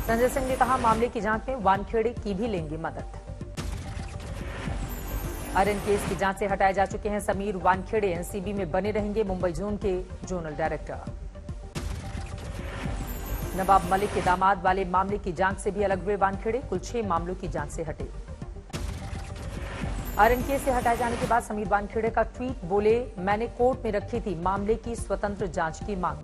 संजय सिंह ने कहा, मामले की जांच में वानखेड़े की भी लेंगे मदद। आर्यन केस की जांच से हटाए जा चुके हैं समीर वानखेड़े, एनसीबी में बने रहेंगे मुंबई जोन के जोनल डायरेक्टर। नवाब मलिक के दामाद वाले मामले की जांच से भी अलग हुए वानखेड़े, कुल 6 मामलों की जांच से हटे। आर्यन केस से हटाए जाने के बाद समीर वानखेड़े का ट्वीट, बोले मैंने कोर्ट में रखी थी मामले की स्वतंत्र जांच की मांग।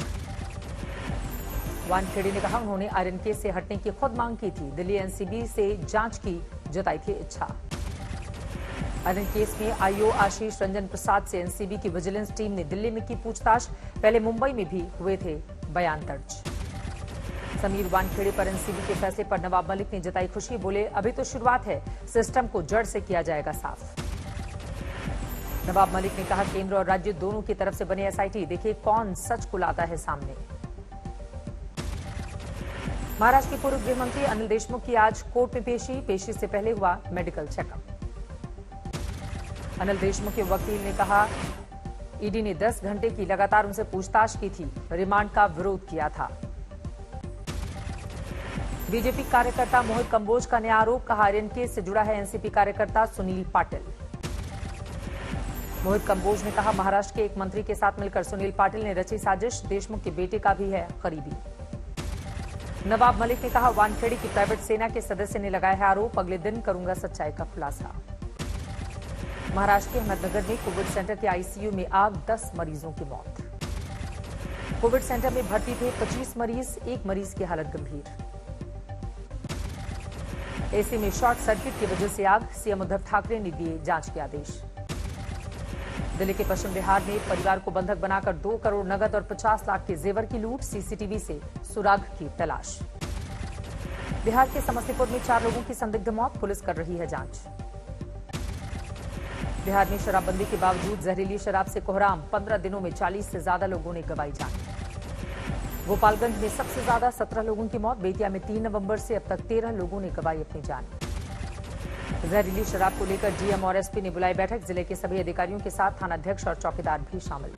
वानखेड़े ने कहा, उन्होंने आर्यन केस से हटने की खुद मांग की थी, दिल्ली एनसीबी से जांच की जताई थी इच्छा। आर्यन केस में आईओ आशीष रंजन प्रसाद से एनसीबी की विजिलेंस टीम ने दिल्ली में की पूछताछ, पहले मुंबई में भी हुए थे बयान दर्ज। समीर वानखेड़े पर एनसीबी के फैसले पर नवाब मलिक ने जताई खुशी, बोले अभी तो शुरुआत है, सिस्टम को जड़ से किया जाएगा साफ। नवाब मलिक ने कहा, केंद्र और राज्य दोनों की तरफ से बने एसआईटी, देखिए कौन सच को लाता है सामने। महाराष्ट्र के पूर्व गृह मंत्री अनिल देशमुख की आज कोर्ट में पेशी से पहले हुआ मेडिकल चेकअप। अनिल देशमुख के वकील ने कहा, ईडी ने 10 घंटे की लगातार उनसे पूछताछ की थी, रिमांड का विरोध किया था। बीजेपी कार्यकर्ता मोहित कंबोज का नया आरोप, कहा आर्यन केस से जुड़ा है एनसीपी कार्यकर्ता सुनील पाटिल। मोहित कंबोज ने कहा, महाराष्ट्र के एक मंत्री के साथ मिलकर सुनील पाटिल ने रची साजिश, देशमुख के बेटे का भी है करीबी। नवाब मलिक ने कहा, वानखेड़े की प्राइवेट सेना के सदस्य ने लगाया है आरोप, अगले दिन करूंगा सच्चाई का खुलासा। महाराष्ट्र के अहमदनगर में कोविड सेंटर के आईसीयू में आग, 10 मरीजों की मौत। कोविड सेंटर में भर्ती थे 25 मरीज, एक मरीज की हालत गंभीर। एसी में शॉर्ट सर्किट की वजह से आग, सीएम उद्धव ठाकरे ने दिए जांच के आदेश। दिल्ली के पश्चिम बिहार में परिवार को बंधक बनाकर 2 करोड़ नगद और 50 लाख के जेवर की लूट, सीसीटीवी से सुराग की तलाश। बिहार के समस्तीपुर में 4 लोगों की संदिग्ध मौत, पुलिस कर रही है जांच। बिहार में शराबबंदी के बावजूद जहरीली शराब से कोहराम, 15 दिनों में 40 से ज्यादा लोगों ने गंवाई जान। गोपालगंज में सबसे ज्यादा 17 लोगों की मौत, बेतिया में 3 नवंबर से अब तक 13 लोगों ने गंवाई अपनी जान। जहरीली शराब को लेकर डीएम और एसपी ने बुलाई बैठक, जिले के सभी अधिकारियों के साथ थानाध्यक्ष और चौकीदार भी शामिल।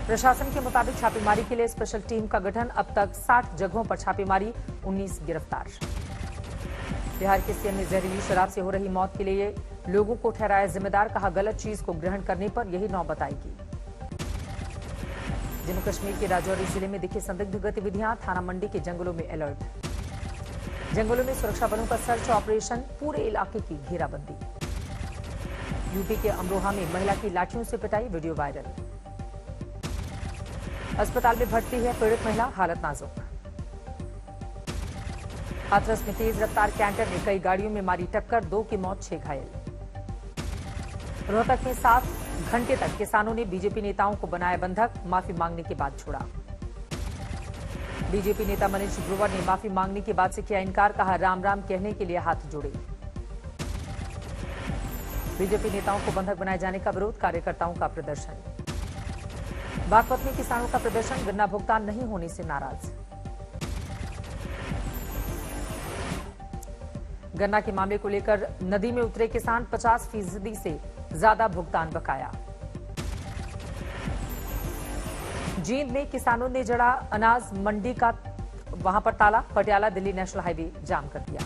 प्रशासन के मुताबिक छापेमारी के लिए स्पेशल टीम का गठन, अब तक 60 जगहों पर छापेमारी, 19 गिरफ्तार। बिहार के सीएम ने जहरीली शराब से हो रही मौत के लिए लोगों को ठहराया जिम्मेदार, कहा गलत चीज को ग्रहण करने पर यही नौबत आएगी। जम्मू कश्मीर के राजौरी जिले में दिखी संदिग्ध गतिविधियां, थाना मंडी के जंगलों में अलर्ट। जंगलों में सुरक्षा बलों का सर्च ऑपरेशन, पूरे इलाके की घेराबंदी। यूपी के अमरोहा में महिला की लाठियों से पिटाई, वीडियो वायरल। अस्पताल में भर्ती है पीड़ित महिला, हालत नाजुक। हाथरस में तेज रफ्तार कैंटर ने कई गाड़ियों में मारी टक्कर, 2 की मौत, 6 घायल। रोहतक में 7 घंटे तक किसानों ने बीजेपी नेताओं को बनाया बंधक, माफी मांगने के बाद छोड़ा। बीजेपी नेता मनीष ग्रोवर ने माफी मांगने के बाद से किया इनकार, कहा राम राम कहने के लिए हाथ जोड़े। बीजेपी नेताओं को बंधक बनाए जाने का विरोध, कार्यकर्ताओं का प्रदर्शन। बागपत में किसानों का प्रदर्शन, गन्ना भुगतान नहीं होने से नाराज। गन्ना के मामले को लेकर नदी में उतरे किसान, 50% से ज्यादा भुगतान बकाया। जींद में किसानों ने जड़ा अनाज मंडी का वहां पर ताला, पटियाला दिल्ली नेशनल हाईवे जाम कर दिया।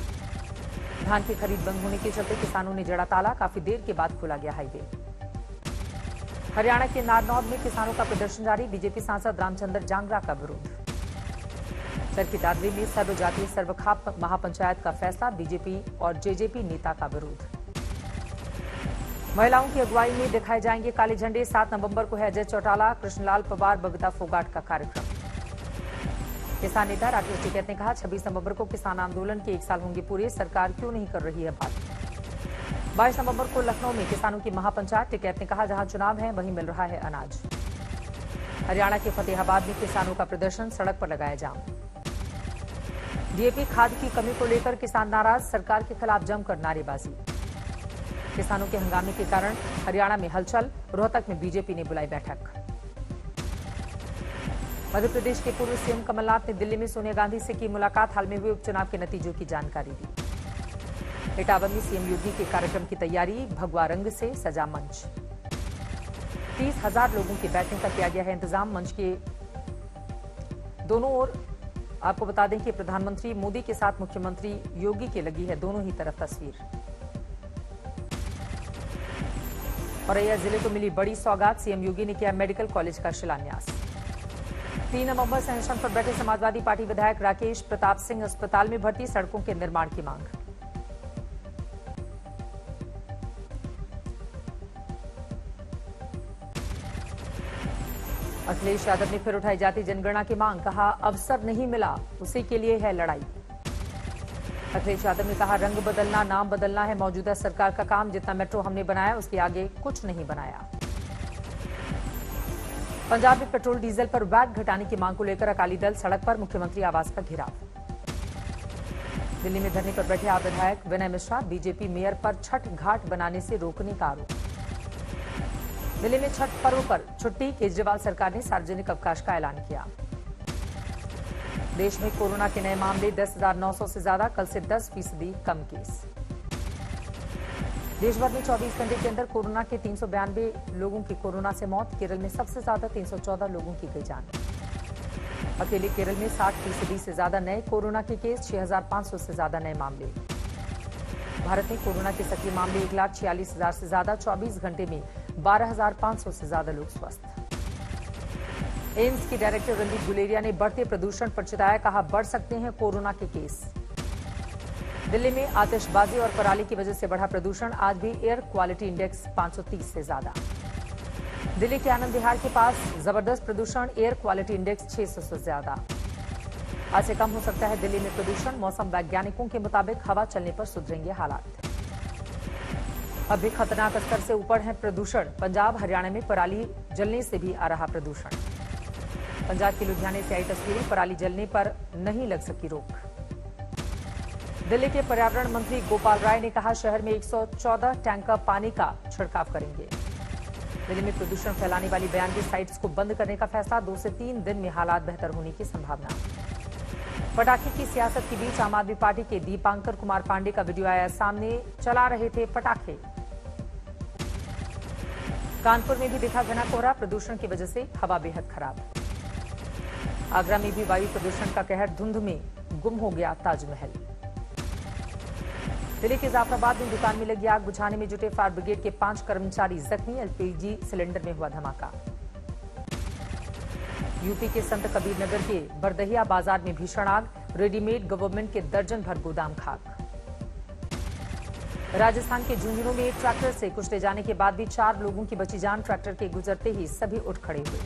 धान की खरीद बंद होने के चलते किसानों ने जड़ा ताला, काफी देर के बाद खोला गया हाईवे। हरियाणा के नारनौल में किसानों का प्रदर्शन जारी, बीजेपी सांसद रामचंद्र जांगरा का विरोध। चरखी दादरी में सर्वजातीय सर्वखाप महापंचायत का फैसला, बीजेपी और जेजेपी नेता का विरोध। महिलाओं की अगुवाई में दिखाए जाएंगे काले झंडे, 7 नवंबर को है अजय चौटाला, कृष्णलाल पवार, बबीता फोगाट का कार्यक्रम। किसान नेता राकेश टिकैत ने कहा, 26 नवंबर को किसान आंदोलन के 1 साल होंगे पूरे, सरकार क्यों नहीं कर रही है बात। 22 नवंबर को लखनऊ में किसानों की महापंचायत, टिकैत ने कहा जहां चुनाव है वहीं मिल रहा है अनाज। हरियाणा के फतेहाबाद में किसानों का प्रदर्शन, सड़क पर लगाया जाम। डीएपी खाद की कमी को लेकर किसान नाराज, सरकार के खिलाफ जमकर नारेबाजी। किसानों के हंगामे के कारण हरियाणा में हलचल, रोहतक में बीजेपी ने बुलाई बैठक। मध्य प्रदेश के पूर्व सीएम कमलनाथ ने दिल्ली में सोनिया गांधी से की मुलाकात, हाल में हुए उपचुनाव के नतीजों की जानकारी दी। इटावा में सीएम योगी के कार्यक्रम की तैयारी, भगवा रंग से सजा मंच। 30,000 लोगों के बैठने का किया गया है इंतजाम, मंच के दोनों ओर आपको बता दें कि प्रधानमंत्री मोदी के साथ मुख्यमंत्री योगी की लगी है दोनों ही तरफ तस्वीर। औरैया जिले को मिली बड़ी सौगात, सीएम योगी ने किया मेडिकल कॉलेज का शिलान्यास। 3 नवंबर से अनशन पर बैठे समाजवादी पार्टी विधायक राकेश प्रताप सिंह अस्पताल में भर्ती, सड़कों के निर्माण की मांग। अखिलेश यादव ने फिर उठाई जाति जनगणना की मांग, कहा अवसर नहीं मिला उसी के लिए है लड़ाई। अखिलेश यादव ने कहा रंग बदलना, नाम बदलना है मौजूदा सरकार का काम, जितना मेट्रो हमने बनाया उसके आगे कुछ नहीं बनाया। पंजाब में पेट्रोल डीजल पर वैट घटाने की मांग को लेकर अकाली दल सड़क पर, मुख्यमंत्री आवास पर घेराव। दिल्ली में धरने पर बैठे आप विधायक विनय मिश्रा, बीजेपी मेयर पर छठ घाट बनाने से रोकने का आरोप। दिल्ली में छठ पर्व पर छुट्टी, केजरीवाल सरकार ने सार्वजनिक अवकाश का ऐलान किया। देश में कोरोना के नए मामले 10,900 से ज्यादा, कल से 10% कम केस। देश भर में 24 घंटे के अंदर कोरोना के 392 लोगों की कोरोना से मौत, केरल में सबसे ज्यादा 314 लोगों की गई जान। अकेले केरल में 60% से ज्यादा नए कोरोना के केस, 6,500 से ज्यादा नए मामले। भारत में कोरोना के सक्रिय मामले 1,46,000 से ज्यादा, 24 घंटे में 12,500 से ज्यादा लोग स्वस्थ। एम्स की डायरेक्टर रणदीप गुलेरिया ने बढ़ते प्रदूषण पर चिताया, कहा बढ़ सकते हैं कोरोना के केस। दिल्ली में आतिशबाजी और पराली की वजह से बढ़ा प्रदूषण, आज भी एयर क्वालिटी इंडेक्स 530 से ज्यादा। दिल्ली के आनंद विहार के पास जबरदस्त प्रदूषण, एयर क्वालिटी इंडेक्स 600 से ज्यादा। आज से कम हो सकता है दिल्ली में प्रदूषण, मौसम वैज्ञानिकों के मुताबिक हवा चलने पर सुधरेंगे हालात। अब भी खतरनाक स्तर से ऊपर है प्रदूषण, पंजाब हरियाणा में पराली जलने से भी आ रहा प्रदूषण। पंजाब के लुधियाने से आई तस्वीरें, पराली जलने पर नहीं लग सकी रोक। दिल्ली के पर्यावरण मंत्री गोपाल राय ने कहा शहर में 114 टैंकर पानी का छिड़काव करेंगे। दिल्ली में प्रदूषण फैलाने वाली 92 साइट्स को बंद करने का फैसला, 2 से 3 दिन में हालात बेहतर होने की संभावना। पटाखे की सियासत के बीच आम आदमी पार्टी के दीपांकर कुमार पांडे का वीडियो आया सामने, चला रहे थे पटाखे। कानपुर में भी दिखा घना कोहरा, प्रदूषण की वजह से हवा बेहद खराब। आगरा में भी वायु प्रदूषण का कहर, धुंध में गुम हो गया ताजमहल। दिल्ली के जाफराबाद में दुकान में लगी आग बुझाने में जुटे फायर ब्रिगेड के 5 कर्मचारी जख्मी, एलपीजी सिलेंडर में हुआ धमाका। यूपी के संत कबीर नगर के बरदहिया बाजार में भीषण आग, रेडीमेड गवर्नमेंट के दर्जन भर गोदाम खाक। राजस्थान के झुंझुनू में एक ट्रैक्टर से कुचले जाने के बाद भी 4 लोगों की बची जान, ट्रैक्टर के गुजरते ही सभी उठ खड़े हुए।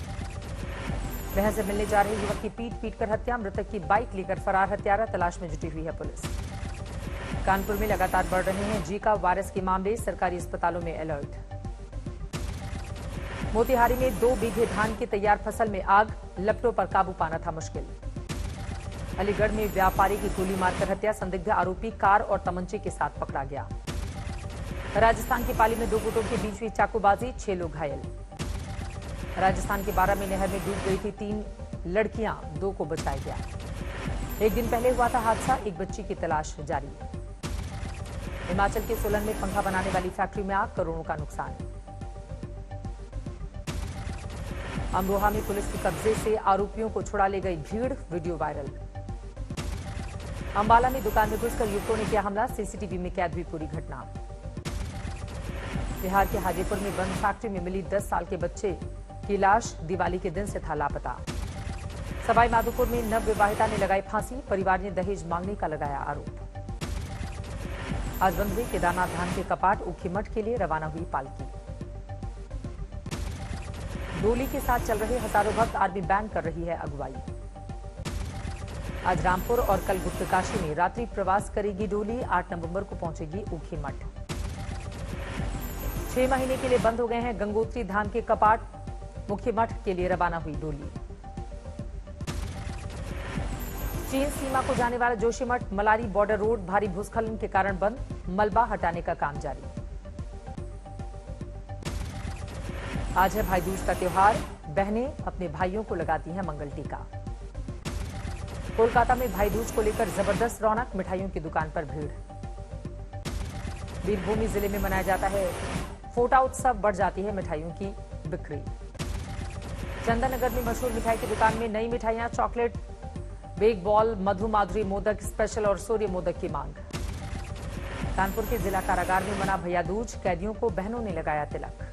बहन से मिलने जा रहे युवक की पीट कर हत्या, मृतक की बाइक लेकर फरार हत्यारा, तलाश में जुटी हुई है पुलिस। कानपुर में लगातार बढ़ रहे हैं जीका वायरस के मामले, सरकारी अस्पतालों में अलर्ट। मोतिहारी में 2 बीघे धान की तैयार फसल में आग, लपटों पर काबू पाना था मुश्किल। अलीगढ़ में व्यापारी की गोली मारकर हत्या, संदिग्ध आरोपी कार और तमंचे के साथ पकड़ा गया। राजस्थान के पाली में 2 गुटों के बीच हुई चाकूबाजी, 6 लोग घायल। राजस्थान के बारा में नहर में डूब गई थी 3 लड़कियां, 2 को बचाया गया। एक दिन पहले हुआ था हादसा, एक बच्ची की तलाश जारी। हिमाचल के सोलन में पंखा बनाने वाली फैक्ट्री में आग, करोड़ों का नुकसान। अमरोहा में पुलिस के कब्जे से आरोपियों को छुड़ा ले गई भीड़, वीडियो वायरल। अंबाला में दुकान में घुसकर युवकों ने किया हमला, सीसीटीवी में कैद हुई पूरी घटना। बिहार के हाजीपुर में बंद फैक्ट्री में मिली 10 साल के बच्चे की लाश, दिवाली के दिन से था लापता। सवाई माधोपुर में नवविवाहिता ने लगाई फांसी, परिवार ने दहेज मांगने का लगाया आरोप। आज बंद हुए केदारनाथ धाम के कपाट, ऊखीमठ के लिए रवाना हुई पालकी। डोली के साथ चल रहे हजारों भक्त, आर्मी बैंड कर रही है अगुवाई। आज रामपुर और कल गुप्तकाशी में रात्रि प्रवास करेगी डोली, 8 नवंबर को पहुंचेगी ऊखीमठ। 6 महीने के लिए बंद हो गए हैं गंगोत्री धाम के कपाट, मुख्य मठ के लिए रवाना हुई डोली। चीन सीमा को जाने वाला जोशीमठ मलारी बॉर्डर रोड भारी भूस्खलन के कारण बंद, मलबा हटाने का काम जारी। आज है भाई दूज का त्योहार, बहनें अपने भाइयों को लगाती हैं मंगल टीका। कोलकाता में भाई दूज को लेकर जबरदस्त रौनक, मिठाइयों की दुकान पर भीड़। वीरभूमि जिले में मनाया जाता है फोटा उत्सव, बढ़ जाती है मिठाइयों की बिक्री। चंदननगर में मशहूर मिठाई की दुकान में नई मिठाइयां, चॉकलेट बेग बॉल, मधु माधुरी मोदक स्पेशल और सूर्य मोदक की मांग। कानपुर के जिला कारागार में मना भैया दूज, कैदियों को बहनों ने लगाया तिलक।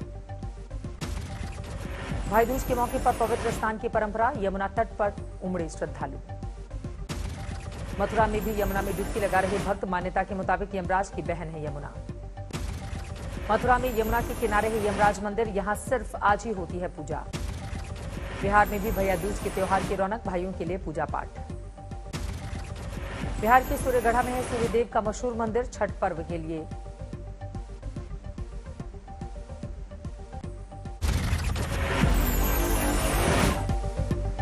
भाई दूज के मौके पर पवित्र स्नान की परंपरा, यमुना तट पर उमड़े श्रद्धालु। मथुरा में भी यमुना में डुबकी लगा रहे भक्त, मान्यता के मुताबिक यमराज की बहन है यमुना। मथुरा में यमुना के किनारे है यमराज मंदिर, यहां सिर्फ आज ही होती है पूजा। बिहार में भी भैया दूज के त्योहार की रौनक, भाइयों के लिए पूजा पाठ। बिहार के सूर्यगढ़ा में है सूर्यदेव का मशहूर मंदिर, छठ पर्व के लिए